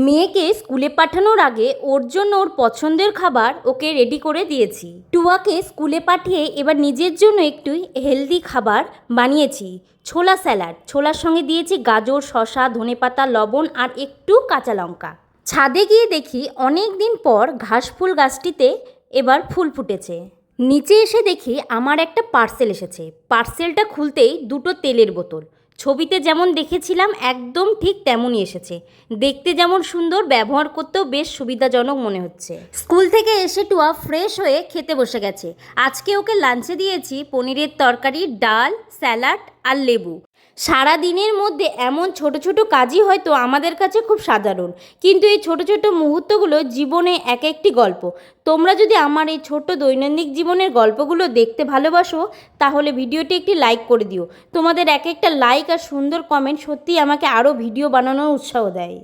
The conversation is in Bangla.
মেয়েকে স্কুলে পাঠানোর আগে ওর জন্য ওর পছন্দের খাবার ওকে রেডি করে দিয়েছি। টুয়াকে স্কুলে পাঠিয়ে এবার নিজের জন্য একটু হেলদি খাবার বানিয়েছি, ছোলা স্যালাড। ছোলার সঙ্গে দিয়েছি গাজর, শসা, ধনেপাতা, লবণ আর একটু কাঁচা লঙ্কা। ছাদে গিয়ে দেখি অনেক দিন পর ঘাসফুল গাছটিতে এবার ফুল ফুটেছে। নিচে এসে দেখি আমার একটা পার্সেল এসেছে। পার্সেলটা খুলতেই দুটো তেলের বোতল। ছবিতে যেমন দেখেছিলাম একদম ঠিক তেমনই এসেছে। দেখতে যেমন সুন্দর, ব্যবহার করতেও বেশ সুবিধাজনক মনে হচ্ছে। স্কুল থেকে এসে টুয়া ফ্রেশ হয়ে খেতে বসে গেছে। আজকে ওকে লাঞ্চে দিয়েছি পনিরের তরকারি, ডাল, স্যালাড আর লেবু। সারা দিনের মধ্যে এমন ছোট ছোট কাজই হয়তো আমাদের কাছে খুব সাধারণ, কিন্তু এই ছোট ছোট মুহূর্তগুলো জীবনে এক একটি গল্প। তোমরা যদি আমার এই ছোট্ট দৈনন্দিন জীবনের গল্পগুলো দেখতে ভালোবাসো তাহলে ভিডিওটি একটি লাইক করে দিও। তোমাদের এক একটা লাইক আর সুন্দর কমেন্ট সত্যিই আমাকে আরও ভিডিও বানানোর উৎসাহ দেয়।